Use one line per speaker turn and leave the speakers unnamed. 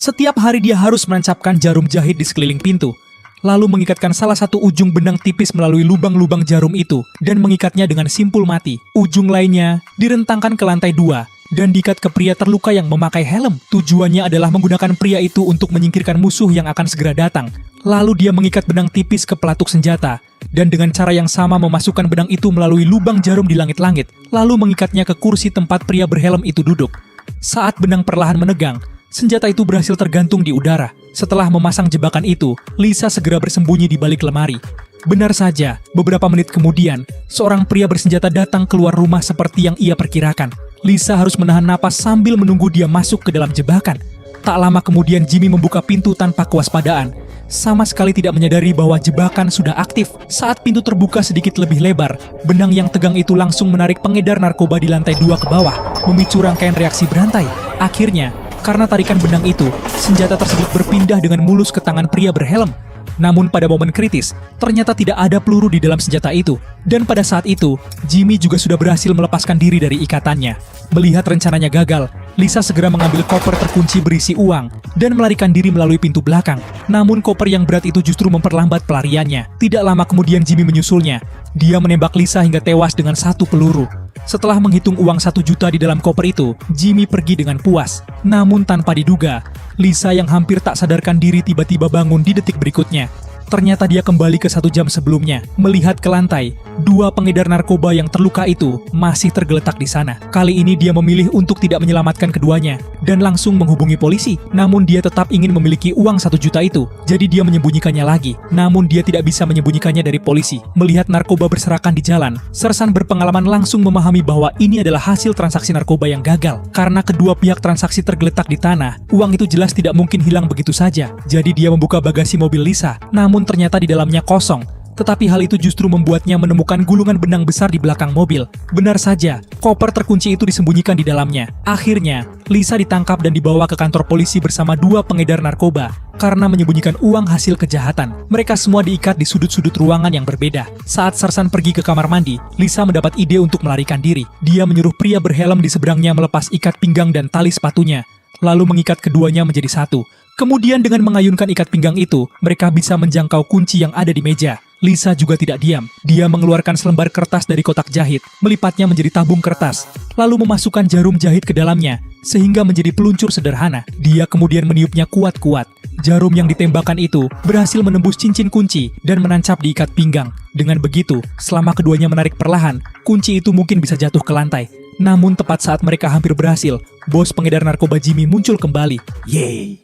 Setiap hari dia harus menancapkan jarum jahit di sekeliling pintu, lalu mengikatkan salah satu ujung benang tipis melalui lubang-lubang jarum itu dan mengikatnya dengan simpul mati. Ujung lainnya direntangkan ke lantai 2 dan diikat ke pria terluka yang memakai helm. Tujuannya adalah menggunakan pria itu untuk menyingkirkan musuh yang akan segera datang. Lalu dia mengikat benang tipis ke pelatuk senjata dan dengan cara yang sama memasukkan benang itu melalui lubang jarum di langit-langit, lalu mengikatnya ke kursi tempat pria berhelm itu duduk. Saat benang perlahan menegang, senjata itu berhasil tergantung di udara. Setelah memasang jebakan itu, Lisa segera bersembunyi di balik lemari. Benar saja, beberapa menit kemudian, seorang pria bersenjata datang keluar rumah seperti yang ia perkirakan. Lisa harus menahan napas sambil menunggu dia masuk ke dalam jebakan. Tak lama kemudian Jimmy membuka pintu tanpa kewaspadaan. Sama sekali tidak menyadari bahwa jebakan sudah aktif. Saat pintu terbuka sedikit lebih lebar, benang yang tegang itu langsung menarik pengedar narkoba di lantai 2 ke bawah, memicu rangkaian reaksi berantai. Akhirnya, karena tarikan benang itu, senjata tersebut berpindah dengan mulus ke tangan pria berhelm. Namun pada momen kritis, ternyata tidak ada peluru di dalam senjata itu. Dan pada saat itu, Jimmy juga sudah berhasil melepaskan diri dari ikatannya. Melihat rencananya gagal, Lisa segera mengambil koper terkunci berisi uang dan melarikan diri melalui pintu belakang. Namun koper yang berat itu justru memperlambat pelariannya. Tidak lama kemudian Jimmy menyusulnya. Dia menembak Lisa hingga tewas dengan 1 peluru. Setelah menghitung uang 1 juta di dalam koper itu, Jimmy pergi dengan puas. Namun tanpa diduga, Lisa yang hampir tak sadarkan diri tiba-tiba bangun di detik berikutnya. Ternyata dia kembali ke 1 jam sebelumnya. Melihat ke lantai, 2 pengedar narkoba yang terluka itu masih tergeletak di sana. Kali ini dia memilih untuk tidak menyelamatkan keduanya dan langsung menghubungi polisi. Namun dia tetap ingin memiliki uang 1 juta itu. Jadi dia menyembunyikannya lagi. Namun dia tidak bisa menyembunyikannya dari polisi. Melihat narkoba berserakan di jalan, Sersan berpengalaman langsung memahami bahwa ini adalah hasil transaksi narkoba yang gagal. Karena kedua pihak transaksi tergeletak di tanah, uang itu jelas tidak mungkin hilang begitu saja. Jadi dia membuka bagasi mobil Lisa. Namun ternyata di dalamnya kosong. Tetapi hal itu justru membuatnya menemukan gulungan benang besar di belakang mobil. Benar saja, koper terkunci itu disembunyikan di dalamnya. Akhirnya, Lisa ditangkap dan dibawa ke kantor polisi bersama 2 pengedar narkoba karena menyembunyikan uang hasil kejahatan. Mereka semua diikat di sudut-sudut ruangan yang berbeda. Saat Sersan pergi ke kamar mandi, Lisa mendapat ide untuk melarikan diri. Dia menyuruh pria berhelm di seberangnya melepas ikat pinggang dan tali sepatunya, lalu mengikat keduanya menjadi satu. Kemudian dengan mengayunkan ikat pinggang itu, mereka bisa menjangkau kunci yang ada di meja. Lisa juga tidak diam. Dia mengeluarkan selembar kertas dari kotak jahit, melipatnya menjadi tabung kertas, lalu memasukkan jarum jahit ke dalamnya, sehingga menjadi peluncur sederhana. Dia kemudian meniupnya kuat-kuat. Jarum yang ditembakkan itu berhasil menembus cincin kunci dan menancap di ikat pinggang. Dengan begitu, selama keduanya menarik perlahan, kunci itu mungkin bisa jatuh ke lantai. Namun tepat saat mereka hampir berhasil, bos pengedar narkoba Jimmy muncul kembali. Yeay!